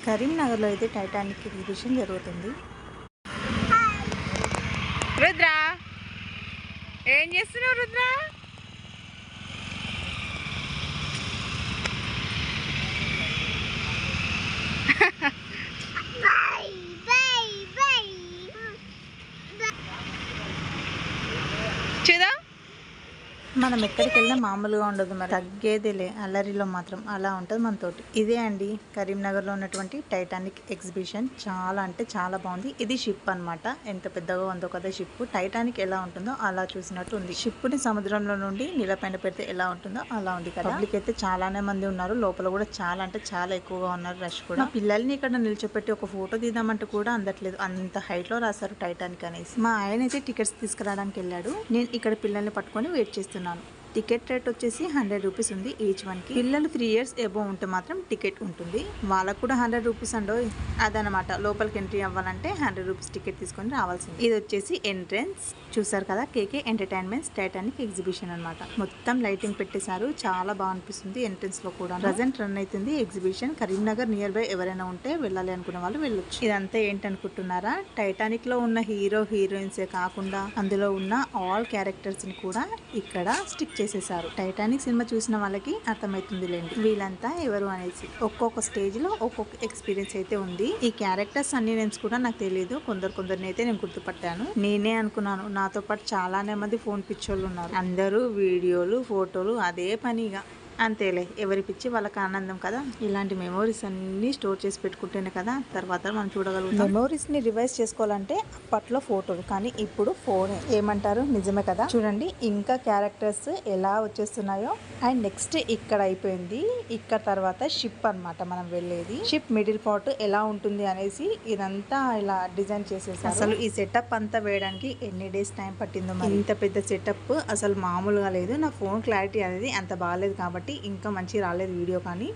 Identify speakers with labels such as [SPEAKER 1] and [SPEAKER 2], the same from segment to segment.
[SPEAKER 1] కరీంనగర్లో అయితే Titanic exhibition జరుగుతుంది.
[SPEAKER 2] రుద్ర ఏం చేస్తున్నావు రుద్ర? చూదా
[SPEAKER 1] మనం ఎక్కడికి వెళ్ళినా మామూలుగా ఉండదు, మరి తగ్గేదేలే అల్లరిలో మాత్రం అలా ఉంటుంది మనతోటి. ఇదే అండి కరీంనగర్లో ఉన్నటువంటి టైటానిక్ ఎగ్జిబిషన్. చాలా అంటే చాలా బాగుంది. ఇది షిప్ అన్నమాట. ఎంత పెద్దగా ఉందో కదా షిప్. టైటానిక్ ఎలా ఉంటుందో అలా చూసినట్టు ఉంది. షిప్ని సముద్రంలో నుండి నీళ్ళపైన పెడితే ఎలా ఉంటుందో అలా ఉంది కదా. పబ్లిక్ అయితే చాలానే మంది ఉన్నారు. లోపల కూడా చాలా అంటే చాలా ఎక్కువగా ఉన్నారు, రష్ కూడా. పిల్లల్ని ఇక్కడ నిల్చోపెట్టి ఒక ఫోటో తీద్దామంటే కూడా అందట్లేదు, అంత హైట్ లో రాశారు టైటానిక్ అనేసి. మా ఆయన అయితే టికెట్స్ తీసుకురావడానికి వెళ్ళాడు. నేను ఇక్కడ పిల్లల్ని పట్టుకొని వెయిట్ చేస్తున్నాను. టికెట్ రేట్ వచ్చేసి 100 రూపీస్ ఉంది ఈచ్ వన్ కి. పిల్లలు 3 years ఎబో ఉంటే మాత్రం టికెట్ ఉంటుంది. వాళ్ళకు కూడా 100 రూపీస్ అండో. అదనమాట, లోపలికి ఎంట్రీ అవ్వాలంటే 100 రూపీస్ టికెట్ తీసుకొని రావాల్సింది. ఇది వచ్చేసి ఎంట్రన్స్. చూసారు కదా, కేకే ఎంటర్టైన్మెంట్స్ టైటానిక్ ఎగ్జిబిషన్ అనమాట. మొత్తం లైటింగ్ పెట్టేశారు, చాలా బాగా అనిపిస్తుంది. ఎంట్రన్స్ లో కూడా ప్రజెంట్ రన్ అవుతుంది ఎగ్జిబిషన్. కరీంనగర్ నియర్ బై ఎవరైనా ఉంటే వెళ్ళాలి అనుకునే వాళ్ళు వెళ్ళొచ్చు. ఇదంతా ఏంటనుకుంటున్నారా? టైటానిక్ లో ఉన్న హీరో హీరోయిన్సే కాకుండా అందులో ఉన్న ఆల్ క్యారెక్టర్స్ ని కూడా ఇక్కడ స్టిక్ చేసేసారు. టైటానిక్ సినిమా చూసిన వాళ్ళకి అర్థమవుతుంది లేండి వీళ్ళంతా ఎవరు అనేసి. ఒక్కొక్క స్టేజ్ లో ఒక్కొక్క ఎక్స్పీరియన్స్ అయితే ఉంది. ఈ క్యారెక్టర్స్ అన్ని నేమ్స్ కూడా నాకు తెలియదు, కొందరిని అయితే నేను గుర్తుపట్టాను. నేనే అనుకున్నాను, నాతో పాటు చాలానే మంది ఫోన్ పిచ్చోళ్ళు ఉన్నారు. అందరూ వీడియోలు ఫోటోలు అదే పనిగా. అంతేలే, ఎవరి పిచ్చి వాళ్ళకి ఆనందం కదా. ఇలాంటి మెమోరీస్ అన్ని స్టోర్ చేసి పెట్టుకుంటేనే కదా తర్వాత మనం చూడగలుగుతాం. మెమోరీస్ ని రివైజ్ చేసుకోవాలంటే అప్పట్లో ఫోటోలు, కానీ ఇప్పుడు ఫోనే. ఏమంటారు? నిజమే కదా. చూడండి ఇంకా క్యారెక్టర్స్ ఎలా వచ్చేస్తున్నాయో. అండ్ నెక్స్ట్ ఇక్కడ అయిపోయింది. ఇక్కడ తర్వాత షిప్ అన్నమాట మనం వెళ్ళేది. షిప్ మిడిల్ పార్ట్ ఎలా ఉంటుంది అనేసి ఇదంతా ఇలా డిజైన్ చేసేసారు. అసలు ఈ సెటప్ అంతా వేయడానికి ఎన్ని డేస్ టైం పట్టిందో మరి. ఇంత పెద్ద సెటప్ అసలు మామూలుగా లేదు. నా ఫోన్ క్లారిటీ అనేది అంత బాగాలేదు కాబట్టి ఇంకా మంచి రాలేదు వీడియో. కానీ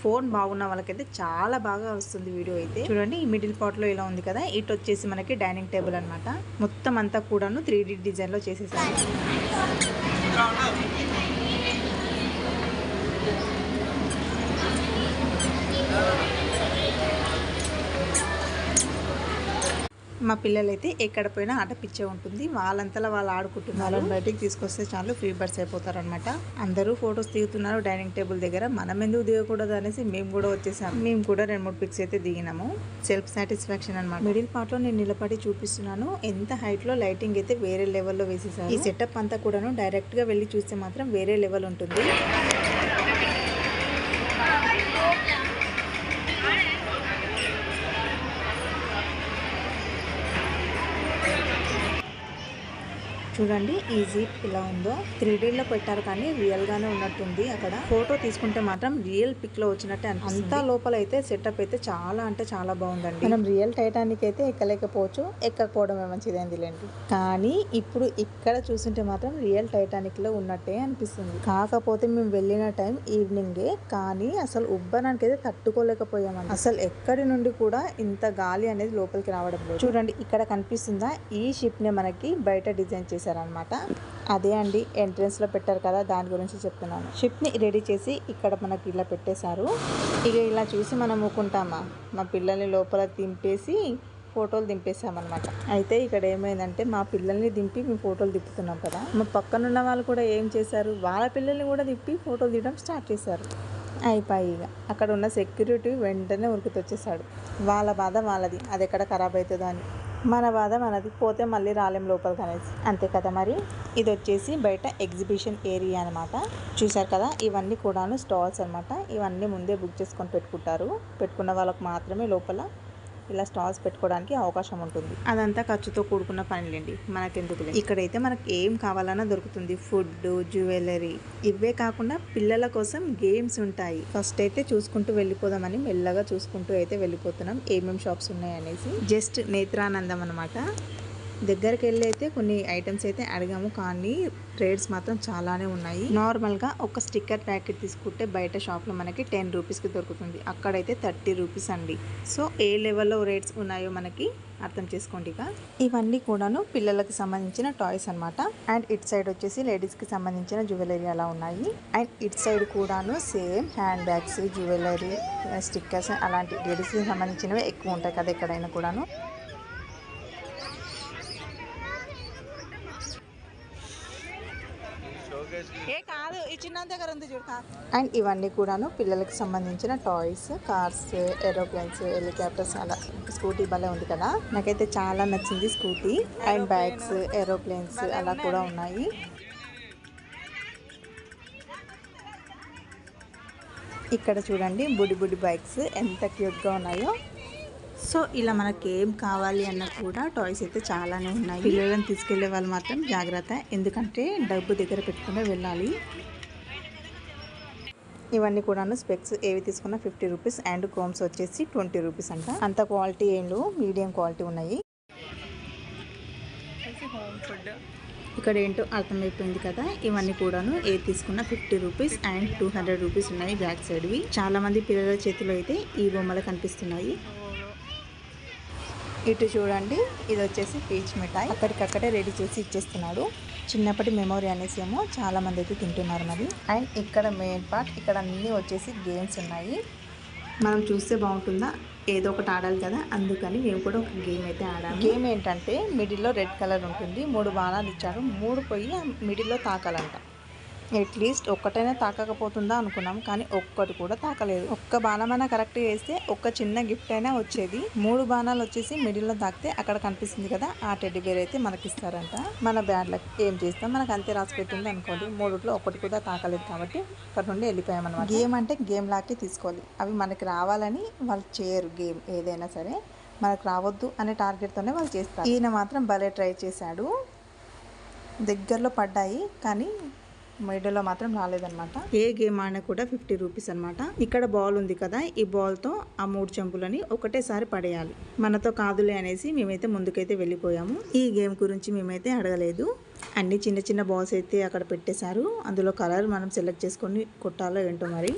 [SPEAKER 1] ఫోన్ బాగున్న వాళ్ళకైతే చాలా బాగా వస్తుంది వీడియో అయితే. చూడండి ఈ మిడిల్ పార్ట్ లో ఇలా ఉంది కదా. ఇటు వచ్చేసి మనకి డైనింగ్ టేబుల్ అన్నమాట. మొత్తం అంతా కూడాను 3D డిజైన్ లో చేసేసారు. మా పిల్లలైతే ఎక్కడ పోయినా ఆట పిచ్చే ఉంటుంది. వాళ్ళంతలా వాళ్ళు ఆడుకుంటున్నారు. వాళ్ళని బయటికి తీసుకొస్తే చాలు ఫ్రీ బర్డ్స్ అయిపోతారు అనమాట. అందరూ ఫొటోస్ దిగుతున్నారు డైనింగ్ టేబుల్ దగ్గర. మనం ఎందుకు దిగకూడదు అనేసి మేము కూడా వచ్చేసాం. మేము కూడా 2-3 పిక్స్ అయితే దిగినాము. సెల్ఫ్ సాటిస్ఫాక్షన్ అనమాట. మిడిల్ పార్ట్ లో నేను నిలబడి చూపిస్తున్నాను. ఎంత హైట్ లో లైటింగ్ అయితే వేరే లెవెల్లో వేసేసారు. ఈ సెటప్ అంతా కూడాను డైరెక్ట్ గా వెళ్ళి చూస్తే మాత్రం వేరే లెవెల్ ఉంటుంది. చూడండి ఈ జీప్ ఇలా ఉందో. 3Dలో పెట్టారు కానీ రియల్ గానే ఉన్నట్టుంది. అక్కడ ఫోటో తీసుకుంటే మాత్రం రియల్ పిక్ లో వచ్చినట్టే అనిపిస్తుంది. అంతా లోపల అయితే సెటప్ అయితే చాలా అంటే చాలా బాగుందండి. మనం రియల్ టైటానిక్ అయితే ఎక్కలేకపోవచ్చు, ఎక్కకపోవడమే మంచిదైందిలేండి. కానీ ఇప్పుడు ఇక్కడ చూస్తుంటే మాత్రం రియల్ టైటానిక్ లో ఉన్నట్టే అనిపిస్తుంది. కాకపోతే మేము వెళ్ళిన టైం ఈవినింగే, కానీ అసలు ఉబ్బరానికి అయితే తట్టుకోలేకపోయామండి. అసలు ఎక్కడి నుండి కూడా ఇంత గాలి అనేది లోపలికి రావడం లేదు. చూడండి ఇక్కడ కనిపిస్తుందా, ఈ షిప్ ని మనకి బయట డిజైన్ చేశారు అనమాట. అదే అండి ఎంట్రన్స్ లో పెట్టారు కదా, దాని గురించి చెప్తున్నాను. షిప్ ని రెడీ చేసి ఇక్కడ మనకి ఇలా పెట్టేశారు. ఇక ఇలా చూసి మనం ఊకుంటామా? మా పిల్లల్ని లోపల దింపేసి ఫోటోలు దింపేసామన్నమాట. అయితే ఇక్కడ ఏమైందంటే మా పిల్లల్ని దింపి మేము ఫోటోలు దిప్పుతున్నాం కదా, మా పక్కనున్న వాళ్ళు కూడా ఏం చేశారు, వాళ్ళ పిల్లల్ని కూడా దిప్పి ఫోటోలు తీయడం స్టార్ట్ చేశారు. అయిపోయి ఇక అక్కడ ఉన్న సెక్యూరిటీ వెంటనే ఉరికితొచ్చేసాడు. వాళ్ళ బాధ వాళ్ళది, అది ఎక్కడ ఖరాబ్ అవుతుందో అని. మన బాధ మనది, పోతే మళ్ళీ రాలేం లోపలికి అనేసి. అంతే కదా మరి. ఇది వచ్చేసి బయట ఎగ్జిబిషన్ ఏరియా అనమాట. చూసారు కదా, ఇవన్నీ కూడాను స్టాల్స్ అనమాట. ఇవన్నీ ముందే బుక్ చేసుకొని పెట్టుకున్న వాళ్ళకి మాత్రమే లోపల ఇలా స్టాల్స్ పెట్టుకోవడానికి అవకాశం ఉంటుంది. అదంతా ఖర్చుతో కూడుకున్న పనిలేండి, మనకెందుకులే. ఇక్కడైతే మనకి ఏం కావాలన్నా దొరుకుతుంది. ఫుడ్, జ్యువెలరీ, ఇవే కాకుండా పిల్లల కోసం గేమ్స్ ఉంటాయి. ఫస్ట్ అయితే చూసుకుంటూ వెళ్ళిపోదామని మెల్లగా చూసుకుంటూ అయితే వెళ్ళిపోతున్నాం ఏమేమి షాప్స్ ఉన్నాయనేసి. జస్ట్ నేత్రానందం అనమాట. దగ్గరికి వెళ్ళి అయితే కొన్ని ఐటమ్స్ అయితే అడిగాము, కానీ రేట్స్ మాత్రం చాలానే ఉన్నాయి. నార్మల్గా ఒక స్టిక్కర్ ప్యాకెట్ తీసుకుంటే బయట షాప్లో మనకి 10 రూపీస్కి దొరుకుతుంది, అక్కడైతే 30 రూపీస్ అండి. సో ఏ లెవెల్లో రేట్స్ ఉన్నాయో మనకి అర్థం చేసుకోండి. ఇక ఇవన్నీ కూడాను పిల్లలకి సంబంధించిన టాయ్స్ అనమాట. అండ్ ఇట్ సైడ్ వచ్చేసి లేడీస్కి సంబంధించిన జ్యువెలరీ అలా ఉన్నాయి. అండ్ ఇట్ సైడ్ కూడాను same hand bags, jewellery, stickers అలాంటి లేడీస్కి సంబంధించినవి ఎక్కువ ఉంటాయి కదా ఎక్కడైనా కూడాను. అండ్ ఇవన్నీ కూడాను పిల్లలకి సంబంధించిన టాయ్స్, కార్స్, ఏరోప్లేన్స్, హెలికాప్టర్స్ అలా. స్కూటీ భలే ఉంది కదా, నాకైతే చాలా నచ్చింది స్కూటీ. అండ్ బ్యాగ్స్, ఏరోప్లేన్స్ అలా కూడా ఉన్నాయి. ఇక్కడ చూడండి బుడి బుడి బైక్స్ ఎంత క్యూట్గా ఉన్నాయో. సో ఇలా మనకి ఏం కావాలి అన్న కూడా టాయ్స్ అయితే చాలానే ఉన్నాయి. పిల్లలను తీసుకెళ్లే వాళ్ళు మాత్రం జాగ్రత్త, ఎందుకంటే డబ్బు దగ్గర పెట్టుకునే వెళ్ళాలి. ఇవన్నీ కూడాను స్పెక్స్ ఏవి తీసుకున్నా 50 రూపీస్. అండ్ కోమ్స్ వచ్చేసి 20 రూపీస్ అంట. అంత క్వాలిటీ ఏం లేవు, మీడియం క్వాలిటీ ఉన్నాయి. ఇక్కడ ఏంటో అర్థమైపోయింది కదా, ఇవన్నీ కూడాను ఏది తీసుకున్నా 50 రూపీస్ అండ్ 200 రూపీస్ ఉన్నాయి బ్యాక్ సైడ్వి. చాలా మంది పిల్లల చేతిలో అయితే ఈ బొమ్మలు కనిపిస్తున్నాయి. ఇటు చూడండి, ఇది వచ్చేసి పీచ్ మిఠాయి, అక్కడికక్కడే రెడీ చేసి ఇచ్చేస్తున్నాడు. చిన్నప్పటి మెమొరీ అనేసేమో చాలా మంది అయితే తింటున్నారు మరి. అండ్ ఇక్కడ మెయిన్ పార్ట్, ఇక్కడ అన్నీ వచ్చేసి గేమ్స్ ఉన్నాయి. మనం చూస్తే బాగుంటుందా, ఏదో ఒకటి ఆడాలి కదా, అందుకని మేము కూడా ఒక గేమ్ అయితే ఆడాము. గేమ్ ఏంటంటే మిడిల్లో రెడ్ కలర్ ఉంటుంది, 3 బాణాలు ఇచ్చాడు, 3 పోయి మిడిల్లో తాకాలంట. అట్లీస్ట్ ఒక్కటైనా తాకకపోతుందా అనుకున్నాం, కానీ ఒక్కటి కూడా తాకలేదు. ఒక్క బాణమైనా కరెక్ట్గా వేస్తే ఒక్క చిన్న గిఫ్ట్ అయినా వచ్చేది. 3 బాణాలు వచ్చేసి మిడిల్లో తాకితే అక్కడ కనిపిస్తుంది కదా, ఆ టెడ్డీ బేర్ అయితే మనకి ఇస్తారంట. మన బ్యాడ్ లక్, ఏం చేస్తాం, మనకు అంతే రాసి పెట్టింది అనుకోండి. 3లో ఒకటి కూడా తాకలేదు కాబట్టి అక్కడ నుండి వెళ్ళిపోయామన్నమాట. గేమ్ అంటే గేమ్ లాగే తీసుకోవాలి, అవి మనకి రావాలని వాళ్ళు చేయరు. గేమ్ ఏదైనా సరే మనకు రావద్దు అనే టార్గెట్తోనే వాళ్ళు చేస్తారు. ఈయన మాత్రం భలే ట్రై చేశాడు, దగ్గరలో పడ్డాయి కానీ మిడిల్లో మాత్రం రాలేదన్నమాట. ఏ గేమ్ ఆడినా కూడా 50 రూపీస్ అనమాట. ఇక్కడ బాల్ ఉంది కదా, ఈ బాల్తో ఆ 3 చెంపులని ఒకటేసారి పడేయాలి. మనతో కాదులే అనేసి మేమైతే ముందుకైతే వెళ్ళిపోయాము. ఈ గేమ్ గురించి మేమైతే అడగలేదు. అన్ని చిన్న చిన్న బాల్స్ అయితే అక్కడ పెట్టేశారు, అందులో కలర్ మనం సెలెక్ట్ చేసుకొని కొట్టాలో ఏంటో మరి.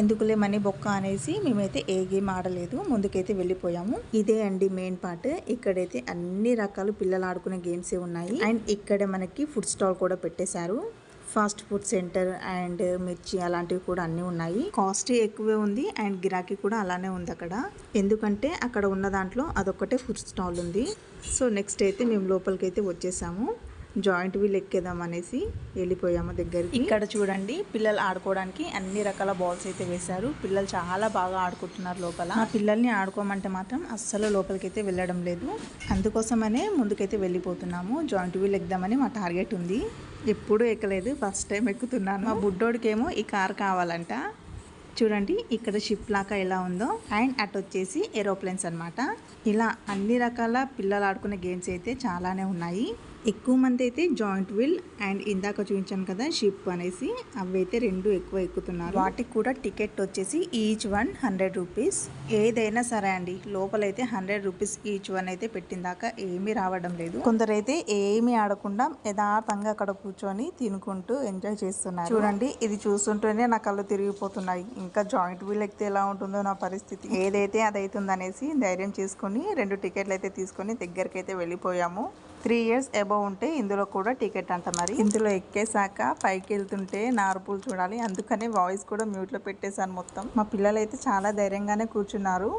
[SPEAKER 1] ఎందుకులే మనీ బొక్క అనేసి మేమైతే ఏ గేమ్ ఆడలేదు, ముందుకైతే వెళ్ళిపోయాము. ఇదే అండి మెయిన్ పార్ట్. ఇక్కడైతే అన్ని రకాలు పిల్లలు ఆడుకునే గేమ్సే ఉన్నాయి. అండ్ ఇక్కడ మనకి ఫుడ్ స్టాల్ కూడా పెట్టేశారు. ఫాస్ట్ ఫుడ్ సెంటర్ అండ్ మిర్చి అలాంటివి కూడా అన్నీ ఉన్నాయి. కాస్ట్ ఎక్కువే ఉంది అండ్ గిరాకీ కూడా అలానే ఉంది అక్కడ, ఎందుకంటే అక్కడ ఉన్న దాంట్లో అదొక్కటే ఫుడ్ స్టాల్ ఉంది. సో నెక్స్ట్ అయితే మేము లోపలికి అయితే వచ్చేసాము. జాయింట్ వీల్ ఎక్కేద్దాం అనేసి వెళ్ళిపోయాము దగ్గరికి. ఇక్కడ చూడండి పిల్లలు ఆడుకోవడానికి అన్ని రకాల బాల్స్ అయితే వేశారు. పిల్లలు చాలా బాగా ఆడుకుంటున్నారు లోపల. ఆ పిల్లల్ని ఆడుకోమంటే మాత్రం అస్సలు లోపలికి అయితే వెళ్ళడం లేదు, అందుకోసమనే ముందుకైతే వెళ్ళిపోతున్నాము. జాయింట్ వీల్ ఎక్కుదామని మా టార్గెట్ ఉంది, ఎప్పుడూ ఎక్కలేదు, ఫస్ట్ టైం ఎక్కుతున్నాను. మా బుడ్డోడికేమో ఈ కార్ కావాలంట. చూడండి ఇక్కడ షిప్ లాగా ఎలా ఉందో. అండ్ అటు వచ్చేసి ఏరోప్లేన్స్ అనమాట. ఇలా అన్ని రకాల పిల్లలు ఆడుకునే గేమ్స్ అయితే చాలానే ఉన్నాయి. ఎక్కువ మంది అయితే జాయింట్ వీల్ అండ్ ఇందాక చూపించాను కదా షిప్ అనేసి, అవి అయితే 2 ఎక్కువ ఎక్కుతున్నారు. వాటికి కూడా టికెట్ వచ్చేసి ఈచ్ 100 రూపీస్. ఏదైనా సరే అండి, లోపలైతే 100 రూపీస్ ఈచ్ వన్ అయితే పెట్టిందాకా ఏమీ రావడం లేదు. కొందరైతే ఏమీ ఆడకుండా యథార్థంగా అక్కడ కూర్చొని తినుకుంటూ ఎంజాయ్ చేస్తున్నారు. చూడండి ఇది చూస్తుంటేనే నా కళ్ళు తిరిగిపోతున్నాయి, ఇంకా జాయింట్ వీల్ ఎక్కితే ఎలా ఉంటుందో నా పరిస్థితి. ఏదైతే అదైతుంది అనేసి ధైర్యం చేసుకుని 2 టికెట్లు అయితే తీసుకొని దగ్గరికి అయితే వెళ్ళిపోయాము. 3 years అబౌవ్ ఉంటే ఇందులో కూడా టికెట్ అంట. మరి ఇందులో ఎక్కేసాక పైకి వెళ్తుంటే నా అరుపులు చూడాలి, అందుకనే వాయిస్ కూడా మ్యూట్లో పెట్టేశాను మొత్తం. మా పిల్లలు అయితే చాలా ధైర్యంగానే కూర్చున్నారు,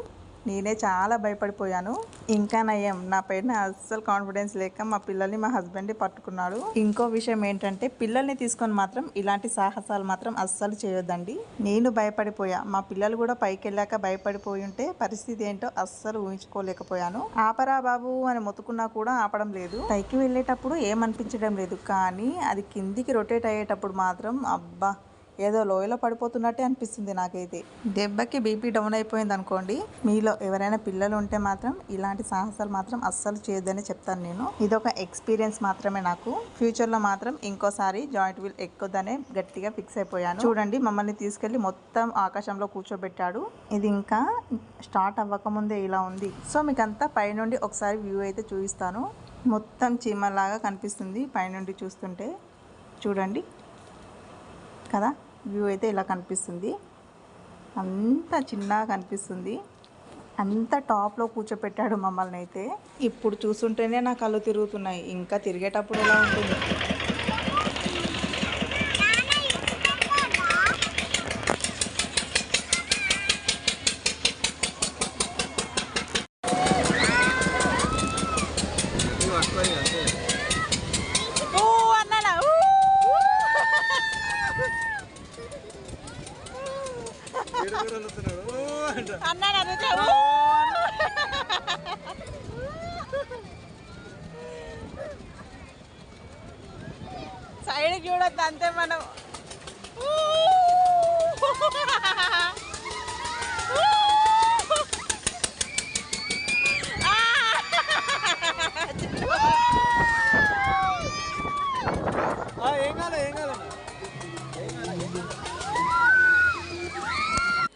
[SPEAKER 1] నేనే చాలా భయపడిపోయాను. ఇంకా నయం, నా పైన అస్సలు కాన్ఫిడెన్స్ లేక మా పిల్లల్ని మా హస్బెండ్ పట్టుకున్నాడు. ఇంకో విషయం ఏంటంటే పిల్లల్ని తీసుకొని మాత్రం ఇలాంటి సాహసాలు మాత్రం అస్సలు చేయొద్దండి. నేను భయపడిపోయా, మా పిల్లలు కూడా పైకి వెళ్ళాక భయపడిపోయి ఉంటే పరిస్థితి ఏంటో అస్సలు ఊహించుకోలేకపోయాను. ఆపరా బాబు అని మొత్తుకున్నా కూడా ఆపడం లేదు. పైకి వెళ్ళేటప్పుడు ఏమనిపించడం లేదు, కానీ అది కిందికి రొటేట్ అయ్యేటప్పుడు మాత్రం అబ్బా ఏదో లోయలో పడిపోతున్నట్టే అనిపిస్తుంది నాకైతే. దెబ్బకి బీపీ డౌన్ అయిపోయింది అనుకోండి. మీలో ఎవరైనా పిల్లలు ఉంటే మాత్రం ఇలాంటి సాహసాలు మాత్రం అస్సలు చేయొద్దని చెప్తాను నేను. ఇదొక ఎక్స్పీరియన్స్ మాత్రమే నాకు. ఫ్యూచర్లో మాత్రం ఇంకోసారి జాయింట్ వీల్ ఎక్కొద్దనే గట్టిగా ఫిక్స్ అయిపోయాను. చూడండి మమ్మల్ని తీసుకెళ్లి మొత్తం ఆకాశంలో కూర్చోబెట్టాడు. ఇది ఇంకా స్టార్ట్ అవ్వకముందే ఇలా ఉంది. సో మీకు అంతా పైనుండి ఒకసారి వ్యూ అయితే చూపిస్తాను. మొత్తం చీమలాగా కనిపిస్తుంది పైనుండి చూస్తుంటే. చూడండి కదా, వ్యూ అయితే ఇలా కనిపిస్తుంది. అంత చిన్నగా కనిపిస్తుంది. అంత టాప్లో కూర్చోపెట్టాడు మమ్మల్ని అయితే. ఇప్పుడు చూస్తుంటేనే నా కళ్ళు తిరుగుతున్నాయి, ఇంకా తిరిగేటప్పుడు ఎలా ఉంటుంది.
[SPEAKER 2] సైడ్ చూడొద్దు అంతే మనం.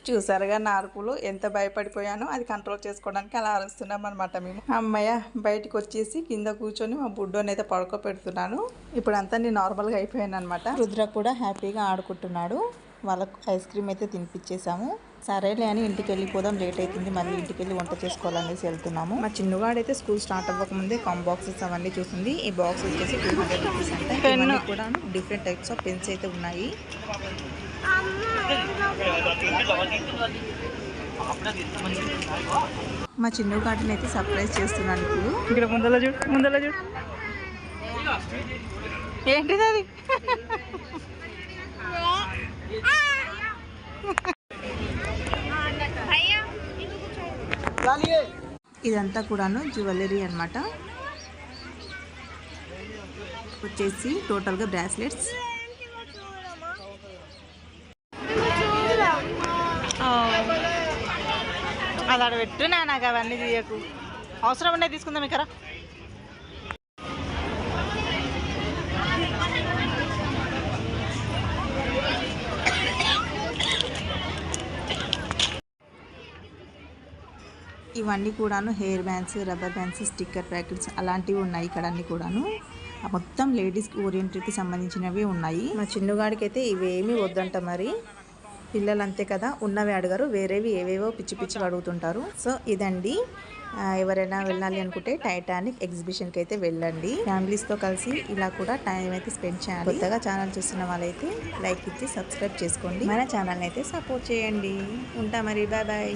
[SPEAKER 1] చూసారుగా నా అరుపులు, ఎంత భయపడిపోయానో అది కంట్రోల్ చేసుకోవడానికి అలా అరుస్తున్నాం అనమాట మేము. అమ్మయ్య బయటకు వచ్చేసి కింద కూర్చొని మా బుడ్డోని అయితే పడుకోబెడుతున్నాను. ఇప్పుడు అంతా నేను నార్మల్గా అయిపోయాను అనమాట. రుద్ర కూడా హ్యాపీగా ఆడుకుంటున్నాడు. వాళ్ళకు ఐస్ క్రీమ్ అయితే తినిపించేసాము. సరేలే అని ఇంటికి వెళ్ళిపోదాం, లేట్ అవుతుంది, మళ్ళీ ఇంటికి వెళ్ళి వంట చేసుకోవాలనేసి వెళ్తున్నాము. మా చిన్నవాడైతే స్కూల్ స్టార్ట్ అవ్వకముందే బాక్సెస్ అవన్నీ చూసింది. ఈ బాక్స్ వచ్చేసి 200 రూపీస్ అంటే. ఇవన్నీ కూడా డిఫరెంట్ టైప్స్ ఆఫ్ పెన్స్ అయితే ఉన్నాయి. మా చిన్న గాటిని అయితే సర్ప్రైజ్ చేస్తున్నాను ఇప్పుడు.
[SPEAKER 2] ఇక్కడ ముందల చూడు. ఏంటిది అది?
[SPEAKER 1] ఇదంతా కూడాను జ్యువెలరీ అన్నమాట. వచ్చేసి టోటల్గా బ్రాస్లెట్స్.
[SPEAKER 2] అది ఆడ పెట్టు, నాకు అవన్నీ తీయకు. అవసరం ఉన్నాయి తీసుకుందాం ఇక్కడ.
[SPEAKER 1] ఇవన్నీ కూడాను hair bands, rubber bands, sticker packets అలాంటివి ఉన్నాయి ఇక్కడ అన్నీ కూడాను. మొత్తం లేడీస్ ఓరియంటెడ్కి సంబంధించినవి ఉన్నాయి. మా చిన్నగాడికి అయితే ఇవేమీ వద్దంట. మరి పిల్లలు అంతే కదా, ఉన్నవి అడగరు, వేరేవి ఏవేవో పిచ్చి పిచ్చి అడుగుతుంటారు. సో ఇదండి, ఎవరైనా వెళ్ళాలి అనుకుంటే టైటానిక్ ఎగ్జిబిషన్కి అయితే వెళ్ళండి. ఫ్యామిలీస్తో కలిసి ఇలా కూడా టైం అయితే స్పెండ్ చేయాలి. కొత్తగా ఛానల్ చూస్తున్న వాళ్ళైతే లైక్ ఇచ్చి సబ్స్క్రైబ్ చేసుకోండి. మన ఛానల్ని అయితే సపోర్ట్ చేయండి. ఉంటా మరి, బాయ్ బాయ్.